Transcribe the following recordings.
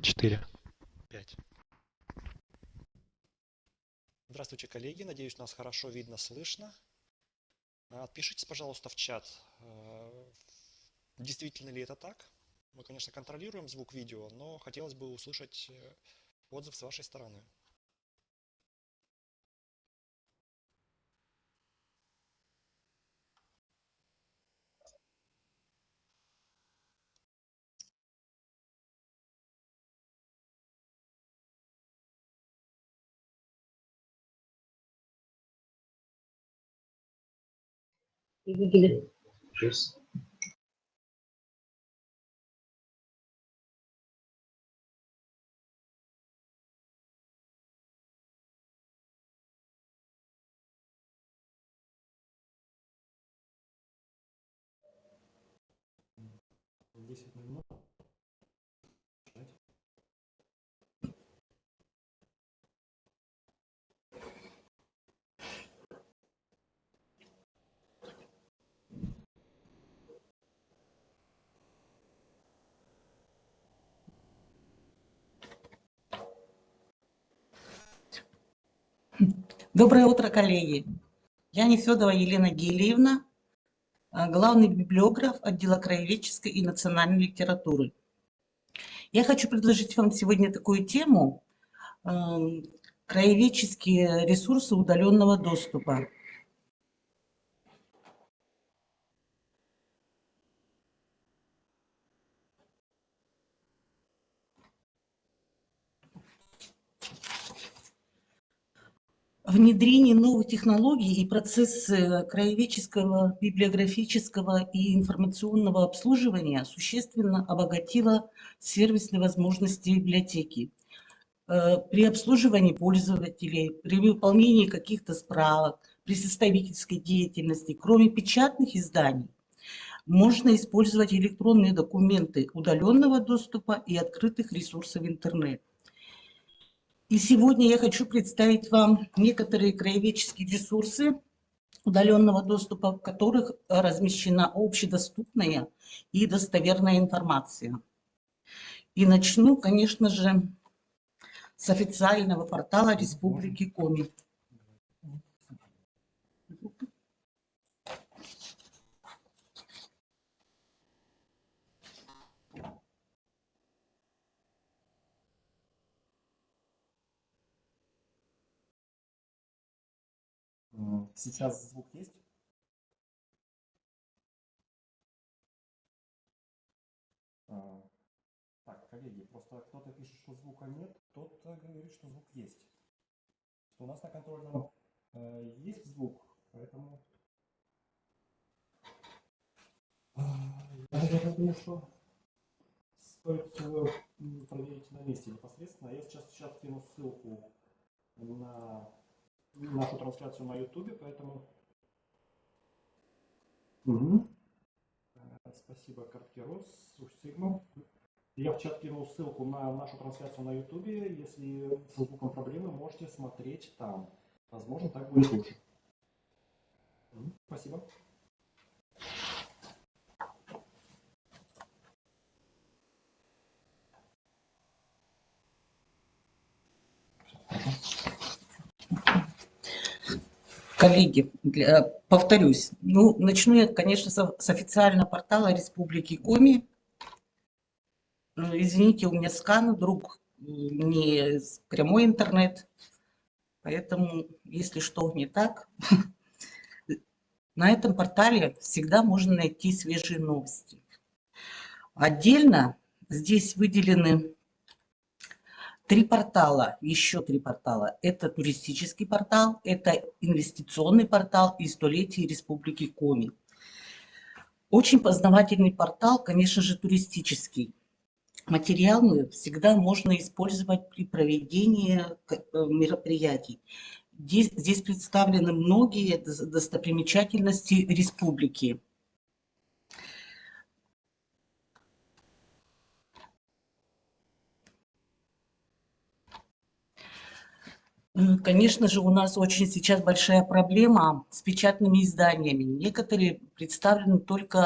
4, 5. Здравствуйте, коллеги. Надеюсь, нас хорошо видно, слышно. Отпишитесь, пожалуйста, в чат, действительно ли это так. Мы, конечно, контролируем звук видео, но хотелось бы услышать отзыв с вашей стороны. İlgili. Доброе утро, коллеги. Я Нефедова Елена Гелиевна, главный библиограф отдела краеведческой и национальной литературы. Я хочу предложить вам сегодня такую тему краеведческие ресурсы удаленного доступа. Внедрение новых технологий и процессы краеведческого, библиографического и информационного обслуживания существенно обогатило сервисные возможности библиотеки. При обслуживании пользователей, при выполнении каких-то справок, при составительской деятельности, кроме печатных изданий, можно использовать электронные документы удаленного доступа и открытых ресурсов интернет. И сегодня я хочу представить вам некоторые краеведческие ресурсы удаленного доступа, в которых размещена общедоступная и достоверная информация. И начну, конечно же, с официального портала Республики Коми. Сейчас звук есть? Так, коллеги, просто кто-то пишет, что звука нет, кто-то говорит, что звук есть. Что у нас на контрольном есть звук, поэтому я думаю, что стоит проверить на месте непосредственно. Я сейчас в чат кину ссылку на нашу трансляцию на YouTube, поэтому... Спасибо, Карткерос, Сигма. Я в чат кинул ссылку на нашу трансляцию на YouTube. Если со звуком проблемы, можете смотреть там. Возможно, так будет лучше. Спасибо. Коллеги, повторюсь, начну я, конечно, с официального портала Республики Коми. Извините, у меня скан, вдруг не прямой интернет, поэтому, если что не так, на этом портале всегда можно найти свежие новости. Отдельно здесь выделены три портала, еще три портала. Это туристический портал, это инвестиционный портал и столетие Республики Коми. Очень познавательный портал, конечно же, туристический. Материалы всегда можно использовать при проведении мероприятий. Здесь представлены многие достопримечательности республики. Конечно же, у нас очень сейчас большая проблема с печатными изданиями. Некоторые представлены только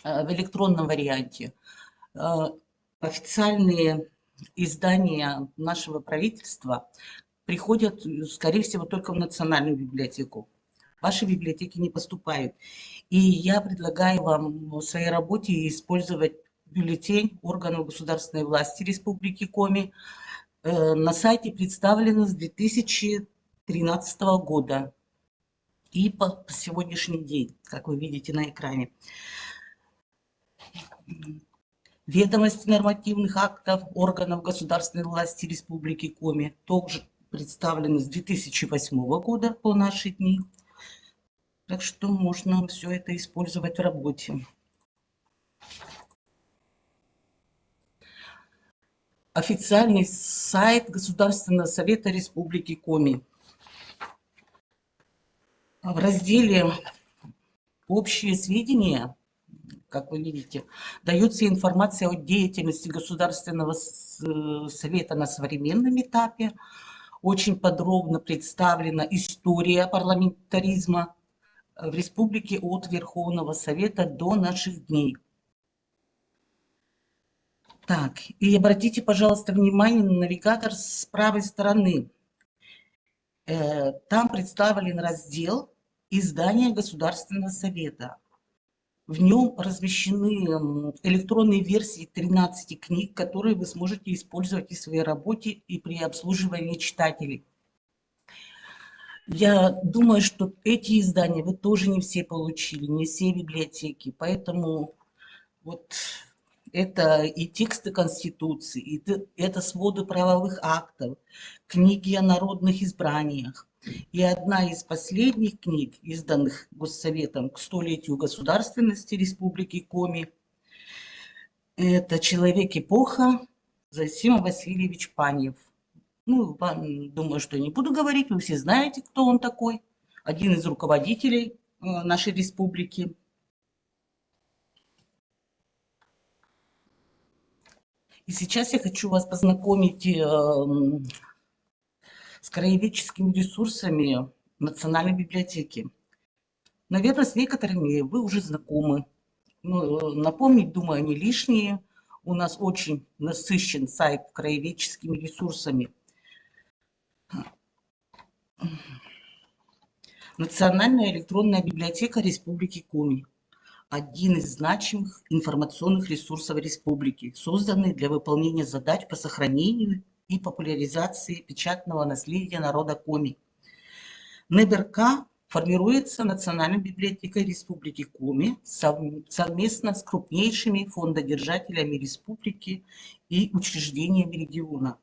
в электронном варианте. официальные издания нашего правительства приходят, скорее всего, только в Национальную библиотеку. В ваши библиотеки не поступают. И я предлагаю вам в своей работе использовать бюллетень органов государственной власти Республики Коми. На сайте представлено с 2013 года и по сегодняшний день, как вы видите на экране. Ведомости нормативных актов органов государственной власти Республики Коми также представлены с 2008 года по наши дни. Так что можно все это использовать в работе. Официальный сайт Государственного совета Республики Коми. В разделе «Общие сведения», как вы видите, дается информация о деятельности Государственного совета на современном этапе. Очень подробно представлена история парламентаризма в республике от Верховного Совета до наших дней. Так, и обратите, пожалуйста, внимание на навигатор с правой стороны. Там представлен раздел «Издания Государственного Совета». В нем размещены электронные версии 13 книг, которые вы сможете использовать и в своей работе, и при обслуживании читателей. Я думаю, что эти издания вы тоже не все получили, не все библиотеки, поэтому вот это и тексты Конституции, и это своды правовых актов, книги о народных избраниях. И одна из последних книг, изданных Госсоветом к 100-летию государственности Республики Коми, это «Человек-эпоха» Зосим Васильевич Паньев. Ну, думаю, что не буду говорить, вы все знаете, кто он такой. Один из руководителей нашей республики. И сейчас я хочу вас познакомить с краеведческими ресурсами Национальной библиотеки. Наверное, с некоторыми вы уже знакомы. Но напомнить, думаю, они лишние. У нас очень насыщен сайт краеведческими ресурсами. Национальная электронная библиотека Республики Коми. Один из значимых информационных ресурсов республики, созданный для выполнения задач по сохранению и популяризации печатного наследия народа Коми. НБРК формируется Национальной библиотекой Республики Коми совместно с крупнейшими фондодержателями республики и учреждениями региона.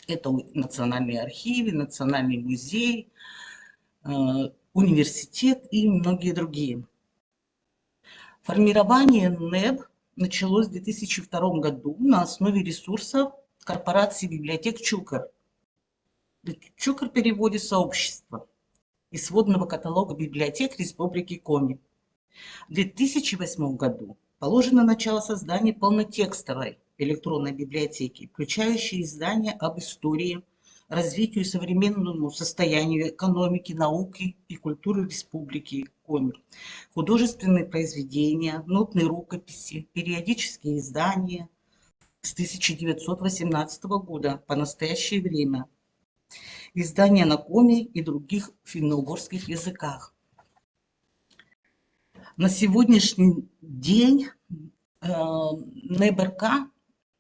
Это национальные архивы, национальный музей, университет и многие другие. Формирование НЭБ началось в 2002 году на основе ресурсов корпорации библиотек ЧУКР. ЧУКР в переводе «сообщество» и сводного каталога библиотек Республики Коми. В 2008 году положено начало создания полнотекстовой электронной библиотеки, включающей издания об истории, развитию и современному состоянию экономики, науки и культуры Республики Коми, художественные произведения, нотные рукописи, периодические издания с 1918 года по настоящее время, издания на коми и других финно-угорских языках. На сегодняшний день НБРК,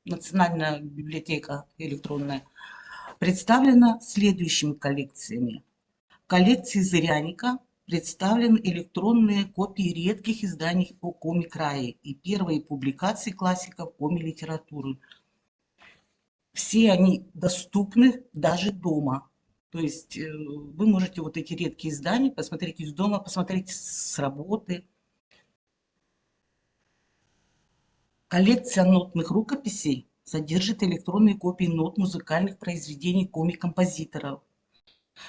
Национальная библиотека электронная, представлена следующими коллекциями. В коллекции Зыряника представлены электронные копии редких изданий о Коми-крае и первые публикации классиков коми-литературы. Все они доступны даже дома. То есть вы можете вот эти редкие издания посмотреть из дома, посмотреть с работы. Коллекция нотных рукописей содержит электронные копии нот музыкальных произведений коми-композиторов.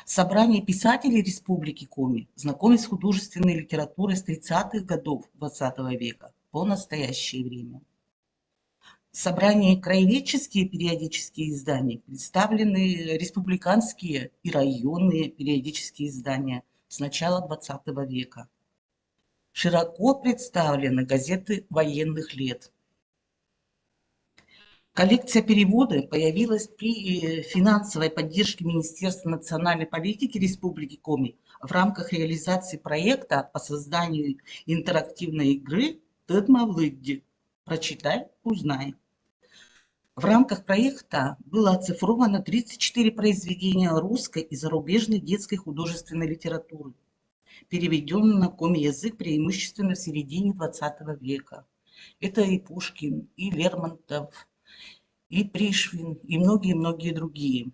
Собрание писателей Республики Коми знакомит с художественной литературой с 30-х годов XX века по настоящее время. Собрание краеведческие периодические издания представлены республиканские и районные периодические издания с начала XX века. Широко представлены газеты военных лет. Коллекция перевода появилась при финансовой поддержке Министерства национальной политики Республики Коми в рамках реализации проекта по созданию интерактивной игры «Тыдма Влыдди». Прочитай, узнай. В рамках проекта было оцифровано 34 произведения русской и зарубежной детской художественной литературы, переведенные на коми-язык преимущественно в середине XX века. Это и Пушкин, и Лермонтов, и Пришвин, и многие-многие другие.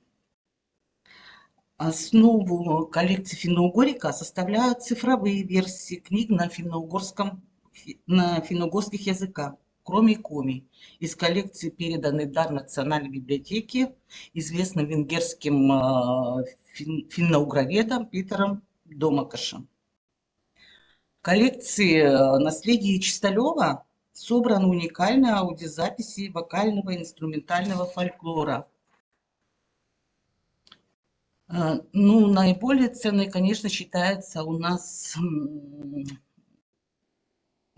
Основу коллекции финно-угорика составляют цифровые версии книг на финно-угорских языках, кроме коми. Из коллекции переданный дар Национальной библиотеки известным венгерским финно-угроведом Питером Домакашем. В коллекции наследия Чисталева собраны уникальные аудиозаписи вокального и инструментального фольклора. Ну, наиболее ценной, конечно, считается у нас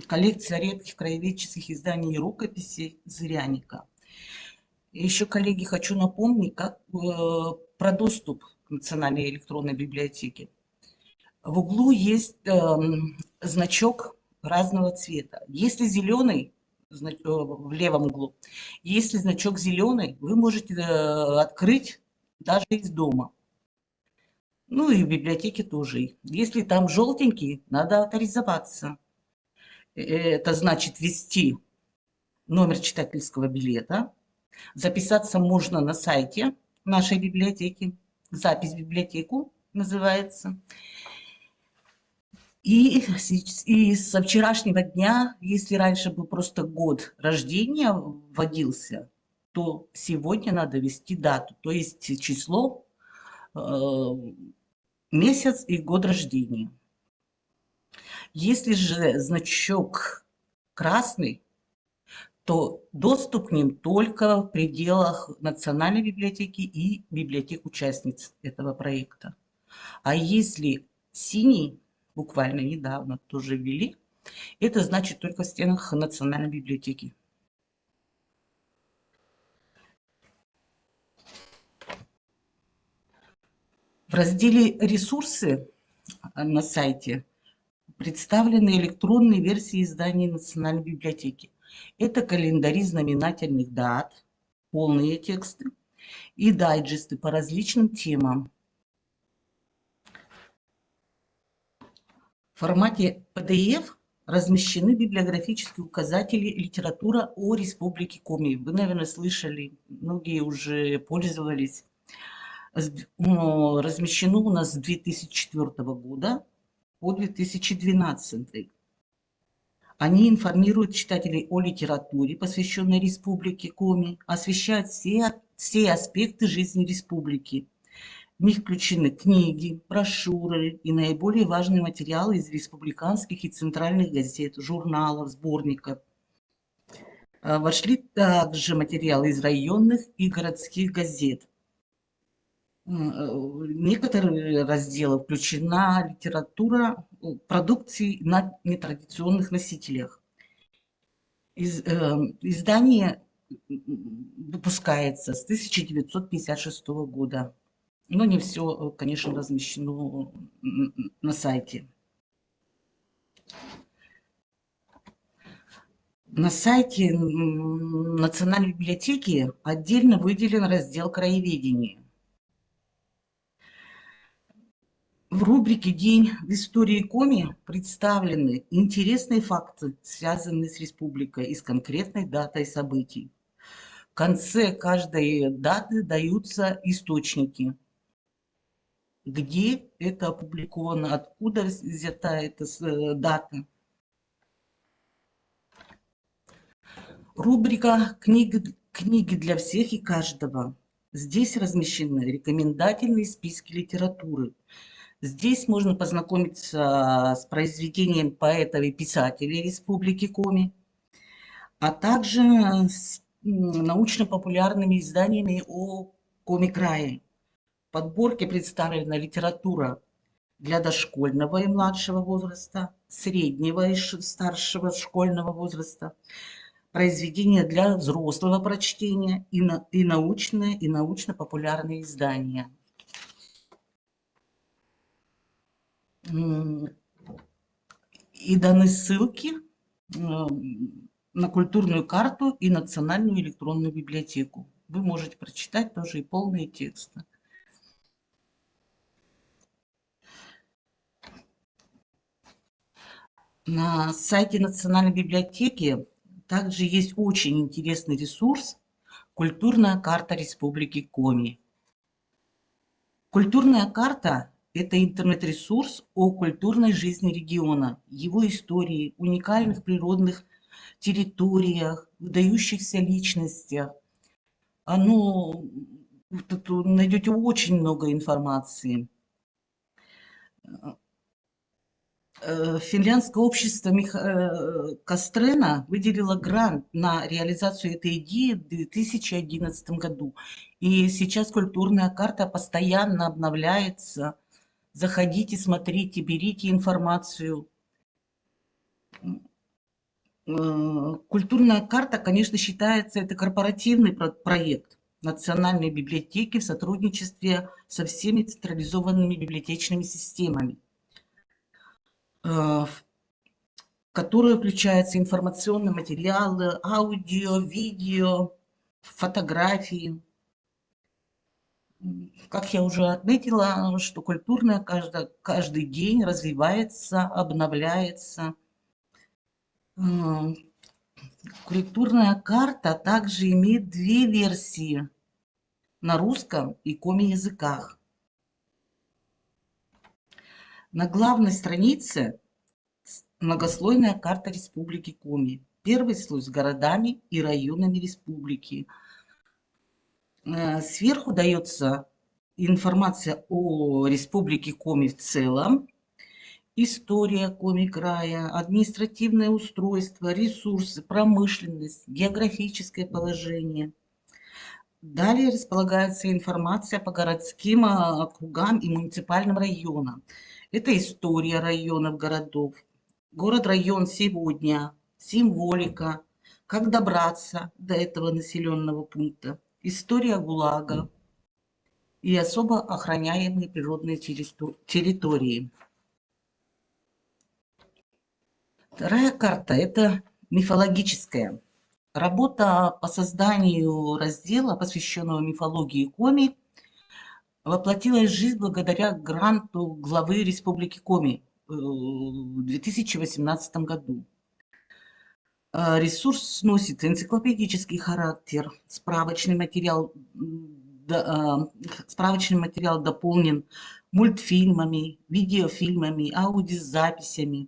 коллекция редких краеведческих изданий и рукописей Зыряника. Еще, коллеги, хочу напомнить про доступ к Национальной электронной библиотеке. В углу есть значок разного цвета. Если зеленый, в левом углу, если значок зеленый, вы можете открыть даже из дома. Ну и в библиотеке тоже. Если там желтенький, надо авторизоваться. Это значит ввести номер читательского билета. Записаться можно на сайте нашей библиотеки. Запись в библиотеку называется. И со вчерашнего дня, если раньше был просто год рождения вводился, то сегодня надо ввести дату, то есть число, месяц и год рождения. Если же значок красный, то доступ к ним только в пределах Национальной библиотеки и библиотек участниц этого проекта. А если синий, буквально недавно тоже ввели, это значит только в стенах Национальной библиотеки. В разделе «Ресурсы» на сайте представлены электронные версии изданий Национальной библиотеки. Это календари знаменательных дат, полные тексты и дайджесты по различным темам. В формате PDF размещены библиографические указатели «Литература о Республике Коми». Вы, наверное, слышали, многие уже пользовались. Размещено у нас с 2004 года по 2012. Они информируют читателей о литературе, посвященной Республике Коми, освещают все аспекты жизни республики. В них включены книги, брошюры и наиболее важные материалы из республиканских и центральных газет, журналов, сборников. Вошли также материалы из районных и городских газет. В некоторые разделы включена литература продукции на нетрадиционных носителях. Издание выпускается с 1956 года. Но не все, конечно, размещено на сайте. На сайте Национальной библиотеки отдельно выделен раздел «Краеведение». В рубрике «День в истории Коми» представлены интересные факты, связанные с республикой и с конкретной датой событий. В конце каждой даты даются источники, где это опубликовано, откуда взята эта дата. Рубрика «Книги для всех и каждого». Здесь размещены рекомендательные списки литературы. Здесь можно познакомиться с произведением поэтов и писателей Республики Коми, а также с научно-популярными изданиями о Коми-крае. В подборке представлена литература для дошкольного и младшего возраста, среднего и старшего школьного возраста, произведения для взрослого прочтения и научные, и научно-популярные издания. И даны ссылки на культурную карту и национальную электронную библиотеку. Вы можете прочитать тоже и полные тексты. На сайте Национальной библиотеки также есть очень интересный ресурс «Культурная карта Республики Коми». Культурная карта – это интернет-ресурс о культурной жизни региона, его истории, уникальных природных территориях, выдающихся личностях. Тут найдете очень много информации. Финляндское общество Кастрена выделило грант на реализацию этой идеи в 2011 году. И сейчас культурная карта постоянно обновляется. Заходите, смотрите, берите информацию. Культурная карта, конечно, считается, это корпоративный проект Национальной библиотеки в сотрудничестве со всеми централизованными библиотечными системами, в которые включаются информационные материалы, аудио, видео, фотографии. Как я уже отметила, что культурная каждый день развивается, обновляется. Культурная карта также имеет две версии на русском и коми языках. На главной странице многослойная карта Республики Коми. Первый слой с городами и районами республики. Сверху дается информация о Республике Коми в целом, история Коми края, административное устройство, ресурсы, промышленность, географическое положение. Далее располагается информация по городским округам и муниципальным районам. Это история районов, городов, город-район сегодня, символика, как добраться до этого населенного пункта, история ГУЛАГа и особо охраняемые природные территории. Вторая карта – это мифологическая. Работа по созданию раздела, посвященного мифологии Коми, воплотилась в жизнь благодаря гранту главы Республики Коми в 2018 году. Ресурс носит энциклопедический характер, справочный материал дополнен мультфильмами, видеофильмами, аудиозаписями,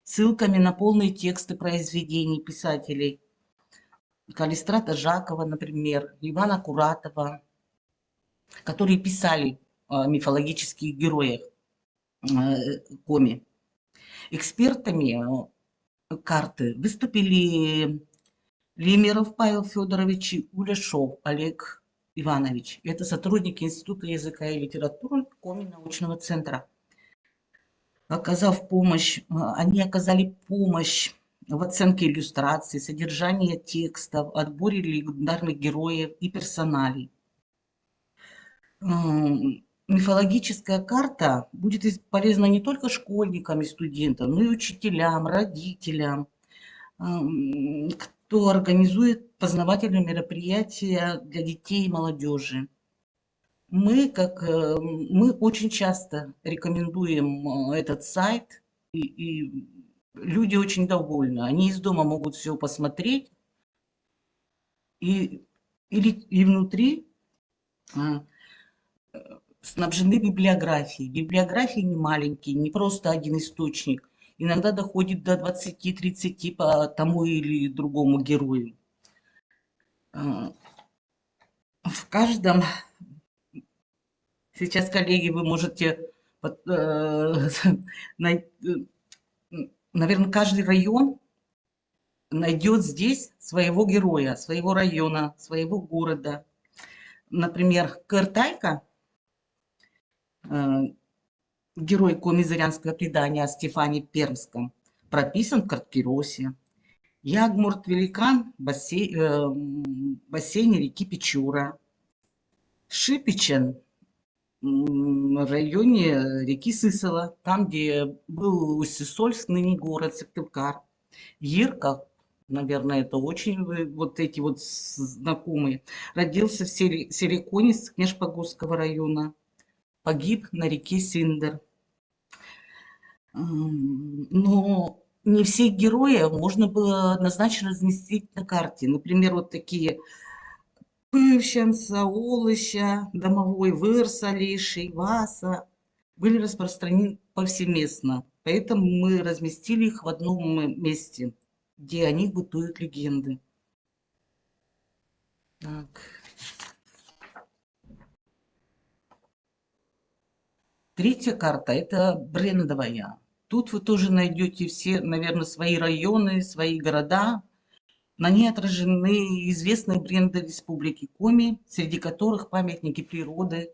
ссылками на полные тексты произведений писателей Калистрата Жакова, например, Ивана Куратова, которые писали о мифологических героях Коми. Экспертами карты выступили Лемеров Павел Федорович и Уляшов Олег Иванович. Это сотрудники Института языка и литературы Коми научного центра. Они оказали помощь в оценке иллюстраций, содержании текстов, отборе легендарных героев и персоналей. Мифологическая карта будет полезна не только школьникам и студентам, но и учителям, родителям, кто организует познавательные мероприятия для детей и молодежи. Мы очень часто рекомендуем этот сайт, и люди очень довольны. Они из дома могут все посмотреть, и внутри снабжены библиографией. Библиографии не маленькие, не просто один источник. Иногда доходит до 20-30 по тому или другому герою. В каждом... Сейчас, коллеги, вы можете... Наверное, каждый район найдет здесь своего героя, своего района, своего города. Например, Кыртайка, герой коми-зырянского предания о Стефане Пермском, прописан в Карткиросе. Ягмурт-Великан в бассейне реки Печора. Шипичен в районе реки Сысола, там, где был Усть-Сысольск, ныне город Сыктывкар. Ирка, наверное, это очень вот эти вот знакомые, родился в Сереконе Княжпогорского района, погиб на реке Синдер. Но не всех героев можно было однозначно разместить на карте. Например, вот такие Пывщенца, Олыща, Домовой, Вырса, Леший, Васа были распространены повсеместно. Поэтому мы разместили их в одном месте, где о них бытуют легенды. Так. Третья карта – это брендовая. Тут вы тоже найдете все, наверное, свои районы, свои города. На ней отражены известные бренды Республики Коми, среди которых памятники природы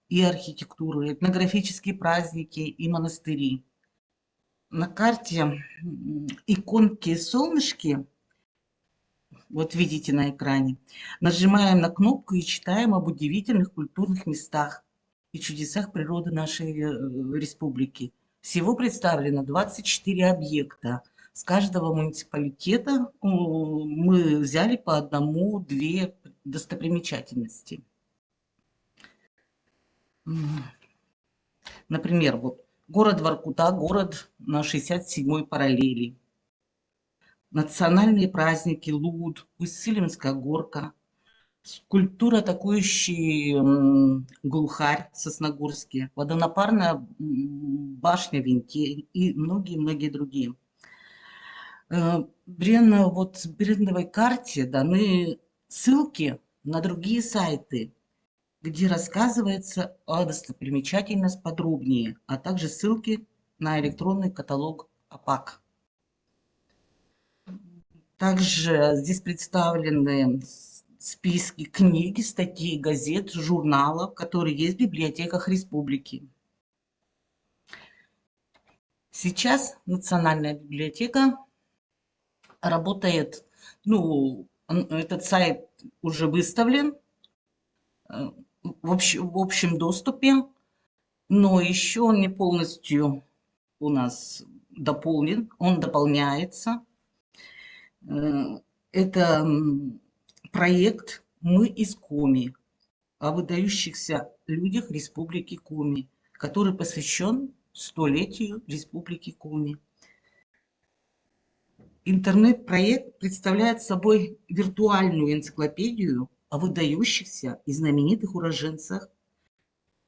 и архитектуры, этнографические праздники и монастыри. На карте иконки солнышки, вот видите на экране, нажимаем на кнопку и читаем об удивительных культурных местах и чудесах природы нашей республики. Всего представлено 24 объекта. С каждого муниципалитета мы взяли по одному-две достопримечательности. Например, вот город Воркута, город на 67-й параллели. Национальные праздники Луд, Усть-Сылимская горка, скульптура атакующий глухарь Сосногорский, водонапарная башня Винтель и многие-многие другие. Вот в брендовой карте даны ссылки на другие сайты, где рассказывается о достопримечательности подробнее, а также ссылки на электронный каталог АПАК. Также здесь представлены списки книг, статей, газет, журналов, которые есть в библиотеках республики. Сейчас Национальная библиотека работает, этот сайт уже выставлен в общем доступе, но еще он не полностью у нас дополнен, он дополняется. Это проект «Мы из Коми» о выдающихся людях Республики Коми, который посвящен столетию Республики Коми. Интернет-проект представляет собой виртуальную энциклопедию о выдающихся и знаменитых уроженцах,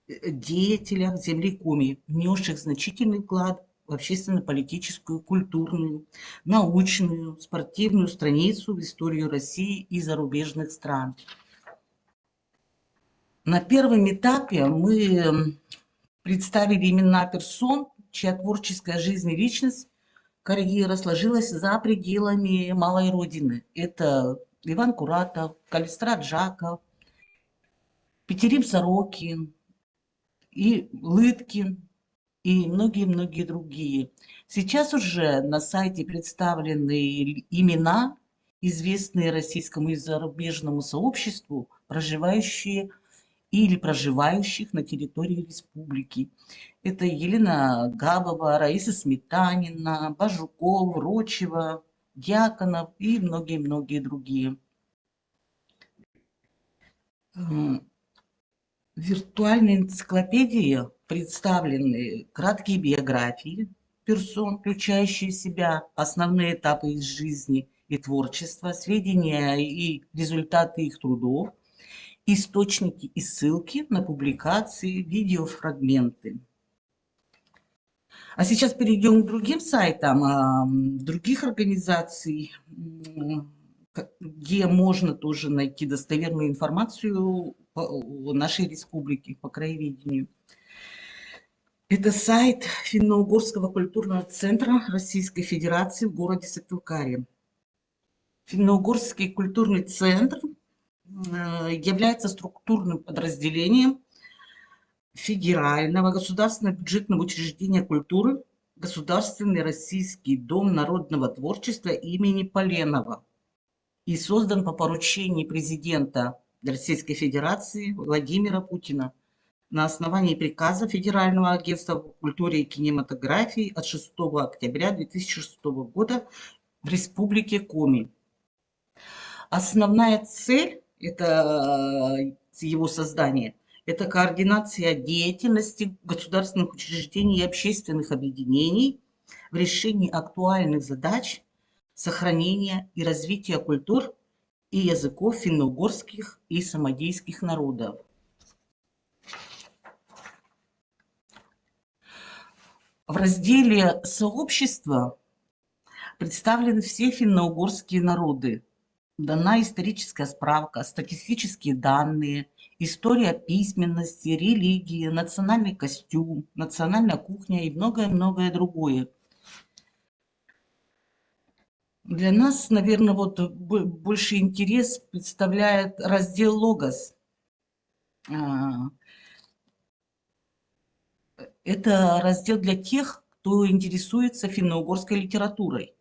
деятелях земли Коми, внесших значительный вклад в общественно-политическую, культурную, научную, спортивную страницу в историю России и зарубежных стран. На первом этапе мы представили имена персон, чья творческая жизнь и личность, карьера сложилась за пределами малой родины. Это Иван Куратов, Калистрат Жаков, Петерим Сорокин, и Лыткин, и многие-многие другие. Сейчас уже на сайте представлены имена, известные российскому и зарубежному сообществу, проживающие или проживающих на территории республики. Это Елена Габова, Раиса Сметанина, Бажуков, Рочева, Дьяконов и многие-многие другие. В виртуальной энциклопедии представлены краткие биографии персон, включающие в себя основные этапы их жизни и творчества, сведения и результаты их трудов, источники и ссылки на публикации, видеофрагменты. А сейчас перейдем к другим сайтам, других организаций, где можно тоже найти достоверную информацию о нашей республике по краеведению. Это сайт Финно-Угорского культурного центра Российской Федерации в городе Сыктывкаре. Финно-Угорский культурный центр является структурным подразделением федерального государственного бюджетного учреждения культуры Государственный российский дом народного творчества имени Поленова и создан по поручению президента Российской Федерации Владимира Путина на основании приказа Федерального агентства по культуре и кинематографии от 6 октября 2006 года в Республике Коми. Основная цель его создания – это координация деятельности государственных учреждений и общественных объединений в решении актуальных задач сохранения и развития культур и языков финно-угорских и самодийских народов. В разделе «Сообщество» представлены все финно-угорские народы. Дана историческая справка, статистические данные, история письменности, религии, национальный костюм, национальная кухня и многое-многое другое. Для нас, наверное, вот больше интерес представляет раздел «Логос». Это раздел для тех, кто интересуется финно-угорской литературой.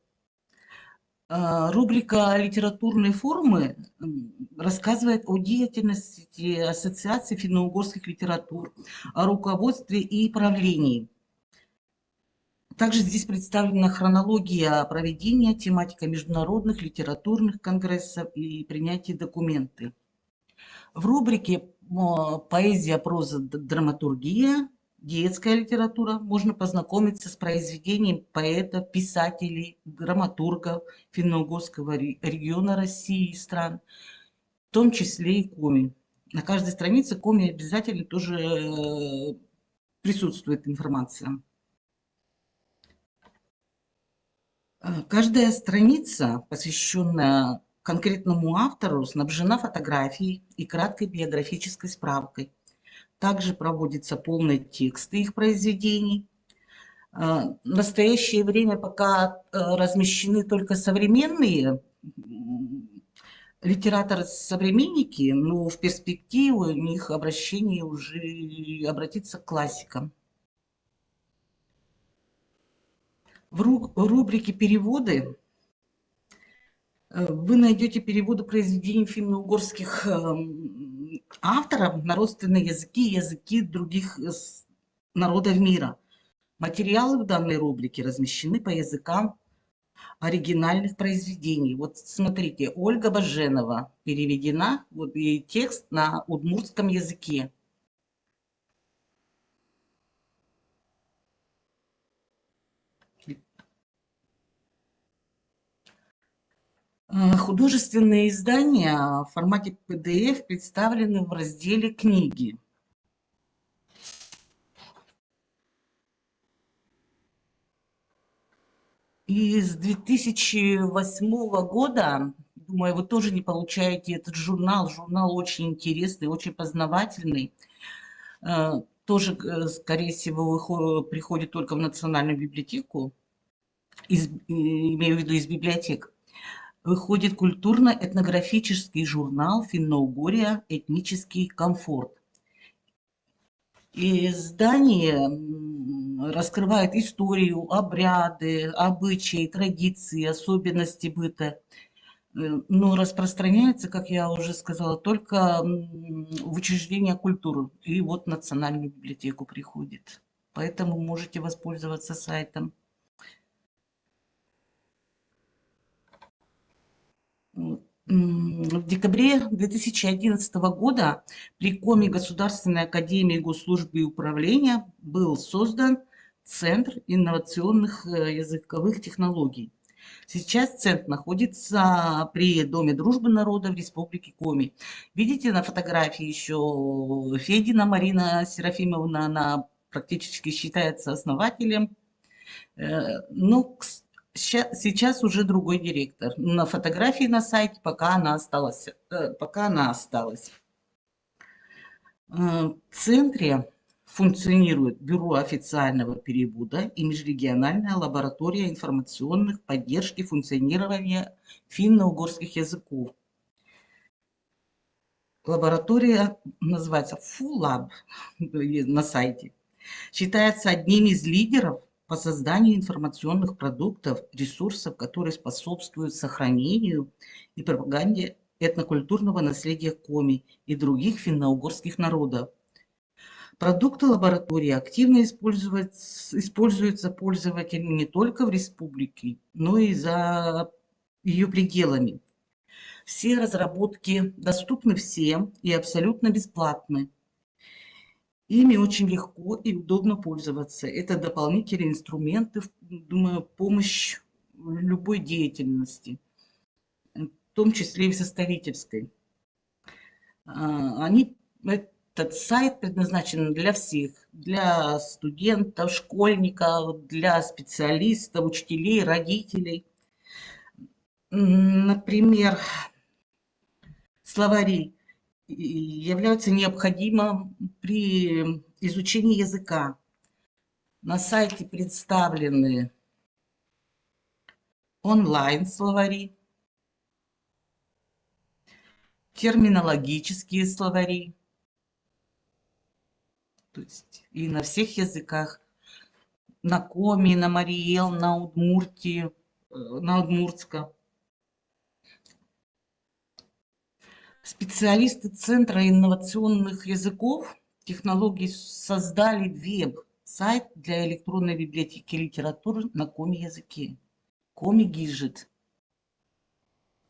Рубрика «Литературные форумы» рассказывает о деятельности Ассоциации финно-угорских литератур, о руководстве и правлении. Также здесь представлена хронология проведения, тематика международных литературных конгрессов и принятия документов. В рубрике «Поэзия, проза, драматургия», детская литература, можно познакомиться с произведением поэтов, писателей, драматургов финно-угорского региона России и стран, в том числе и Коми. На каждой странице Коми обязательно тоже присутствует информация. Каждая страница, посвященная конкретному автору, снабжена фотографией и краткой биографической справкой. Также проводятся полные тексты их произведений. В настоящее время пока размещены только современные литераторы-современники, но в перспективе у них обращение уже обратится к классикам. В рубрике «Переводы» вы найдете переводы произведений финно-угорских авторов на родственные языки и языки других народов мира. Материалы в данной рубрике размещены по языкам оригинальных произведений. Вот смотрите, Ольга Баженова переведена, вот и текст на удмуртском языке. Художественные издания в формате PDF представлены в разделе «Книги». И с 2008 года, думаю, вы тоже не получаете этот журнал. Журнал очень интересный, очень познавательный. Тоже, скорее всего, приходит только в Национальную библиотеку, имею в виду из библиотек. Выходит культурно-этнографический журнал «Финно-Угория. Этнический комфорт». И издание раскрывает историю, обряды, обычаи, традиции, особенности быта, но распространяется, как я уже сказала, только в учреждения культуры. И вот в Национальную библиотеку приходит. Поэтому можете воспользоваться сайтом. В декабре 2011 года при Коми Государственной академии госслужбы и управления был создан Центр инновационных языковых технологий. Сейчас центр находится при Доме дружбы народов Республики Коми. Видите на фотографии еще Федина Марина Серафимовна, она практически считается основателем. Но сейчас уже другой директор. На фотографии на сайте пока она осталась. В центре функционирует Бюро официального перевода и межрегиональная лаборатория информационных поддержки функционирования финно-угорских языков. Лаборатория называется FULAB на сайте. Считается одним из лидеров по созданию информационных продуктов, ресурсов, которые способствуют сохранению и пропаганде этнокультурного наследия коми и других финно-угорских народов. Продукты лаборатории активно используются пользователями не только в республике, но и за ее пределами. Все разработки доступны всем и абсолютно бесплатны. Ими очень легко и удобно пользоваться. Это дополнительные инструменты, думаю, помощь в любой деятельности, в том числе и в составительской. Этот сайт предназначен для всех, для студентов, школьников, для специалистов, учителей, родителей. Например, словари являются необходимым при изучении языка. На сайте представлены онлайн-словари, терминологические словари, то есть и на всех языках, на коми, на мариэл, на удмуртии, на удмуртском. Специалисты Центра инновационных языков технологий создали веб-сайт для электронной библиотеки литературы на коми-языке. Коми-гижет.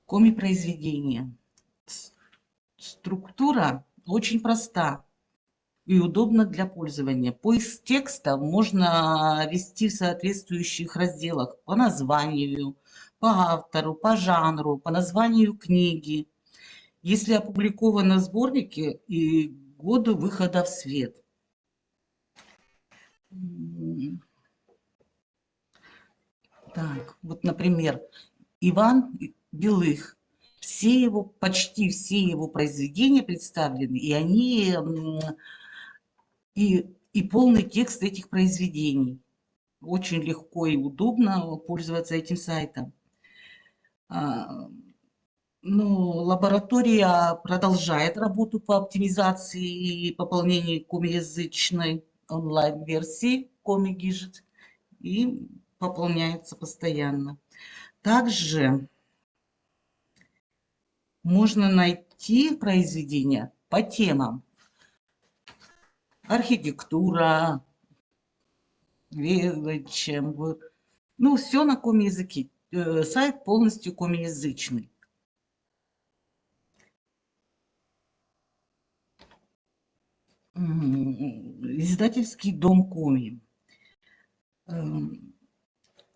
Коми-произведения. Структура очень проста и удобна для пользования. Поиск текста можно вести в соответствующих разделах по названию, по автору, по жанру, по названию книги, если опубликовано в сборнике и году выхода в свет. Так, вот, например, Иван Белых. Почти все его произведения представлены, и они и полный текст этих произведений. Очень легко и удобно пользоваться этим сайтом. Ну, лаборатория продолжает работу по оптимизации и пополнению комиязычной онлайн-версии коми-гижет и пополняется постоянно. Также можно найти произведения по темам: архитектура, ну, все на коми-языке. Сайт полностью коми-язычный. Издательский дом Коми.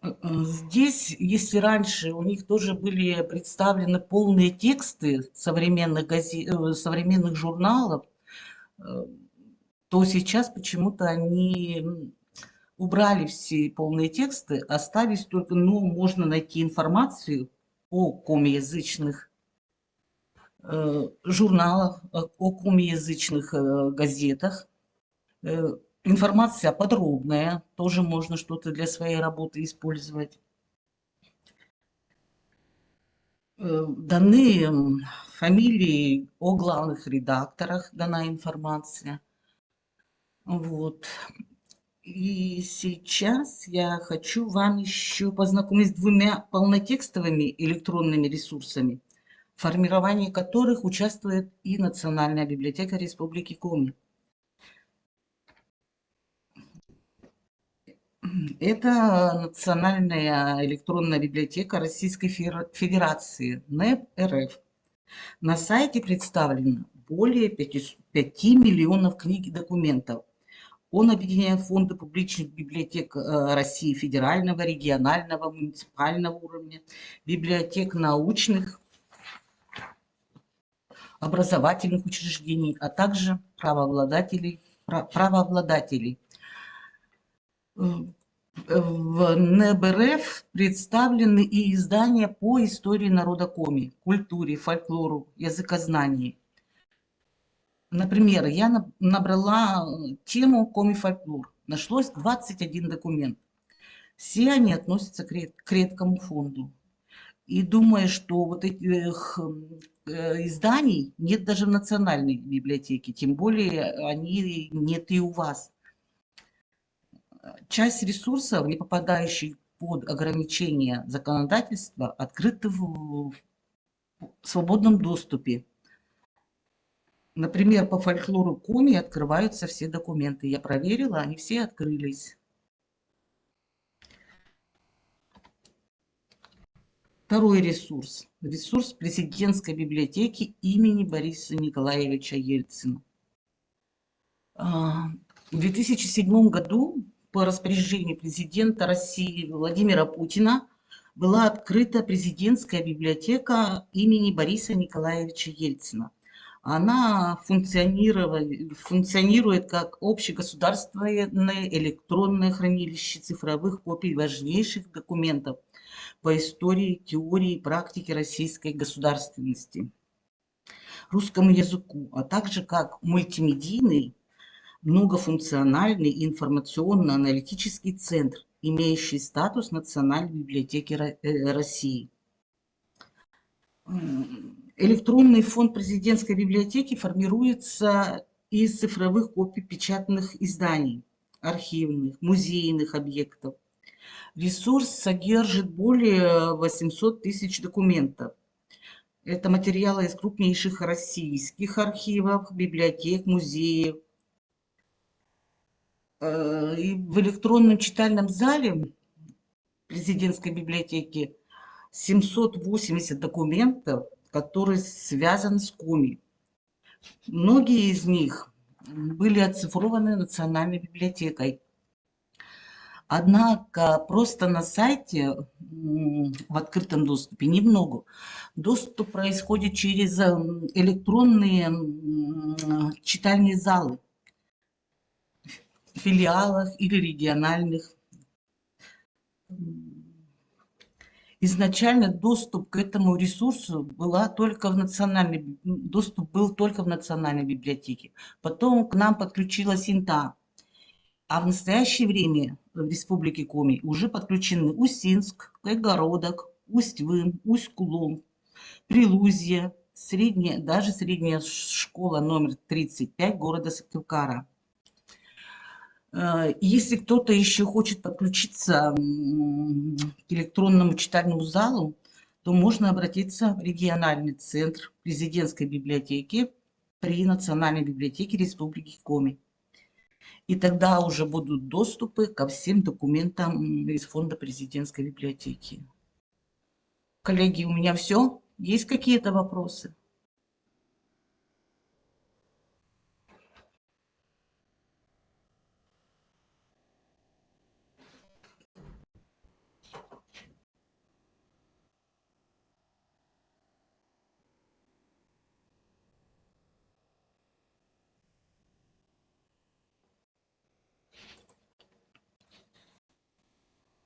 Здесь, если раньше у них тоже были представлены полные тексты современных современных журналов, то сейчас почему-то они убрали все полные тексты, остались только, ну, можно найти информацию о комиязычных журналах, о комиязычных газетах. Информация подробная, тоже можно что-то для своей работы использовать. Даны фамилии о главных редакторах, дана информация. Вот. И сейчас я хочу вам еще познакомить с двумя полнотекстовыми электронными ресурсами, в формировании которых участвует и Национальная библиотека Республики Коми. Это Национальная электронная библиотека Российской Федерации, НЭБ РФ. На сайте представлено более 5 миллионов книг и документов. Он объединяет фонды публичных библиотек России федерального, регионального, муниципального уровня, библиотек научных, образовательных учреждений, а также правообладателей. В НЭБ-РФ представлены и издания по истории народа Коми, культуре, фольклору, языкознанию. Например, я набрала тему коми-фольклор. Нашлось 21 документ. Все они относятся к редкому фонду. И думаю, что вот этих изданий нет даже в Национальной библиотеке, тем более они нет и у вас. Часть ресурсов, не попадающих под ограничения законодательства, открыты в свободном доступе. Например, по фольклору Коми открываются все документы. Я проверила, они все открылись. Второй ресурс. Ресурс президентской библиотеки имени Бориса Николаевича Ельцина. В 2007 году по распоряжению президента России Владимира Путина была открыта президентская библиотека имени Бориса Николаевича Ельцина. Она функционирует как общегосударственное электронное хранилище цифровых копий важнейших документов по истории, теории и практике российской государственности, русскому языку, а также как мультимедийный, многофункциональный информационно-аналитический центр, имеющий статус Национальной библиотеки России. Электронный фонд президентской библиотеки формируется из цифровых копий печатных изданий, архивных, музейных объектов. Ресурс содержит более 800 тысяч документов. Это материалы из крупнейших российских архивов, библиотек, музеев. И в электронном читальном зале президентской библиотеки 780 документов, которые связаны с Коми. Многие из них были оцифрованы Национальной библиотекой. Однако просто на сайте в открытом доступе немного. Доступ происходит через электронные читальные залы в филиалах или региональных. Изначально доступ к этому ресурсу был только в Национальной библиотеке. Потом к нам подключилась ИНТА. А в настоящее время в Республике Коми уже подключены Усинск, Кайгородок, Усть-Вым, Усть-Кулом, Прилузье, даже средняя школа номер 35 города Сыктывкара. Если кто-то еще хочет подключиться к электронному читальному залу, то можно обратиться в региональный центр президентской библиотеки при Национальной библиотеке Республики Коми. И тогда уже будут доступы ко всем документам из фонда президентской библиотеки. Коллеги, у меня все. Есть какие-то вопросы?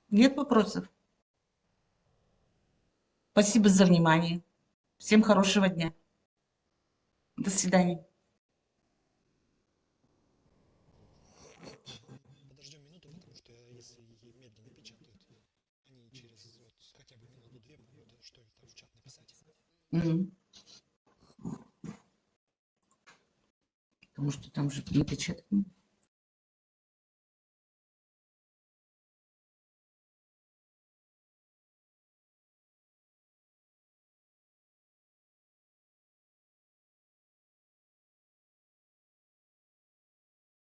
Нет вопросов? Спасибо за внимание. Всем хорошего дня. До свидания. Подождем минуту, потому что если медленно печатают, они через хотя бы минуту-две могут что-то в чат написать. Потому что там же напечатано.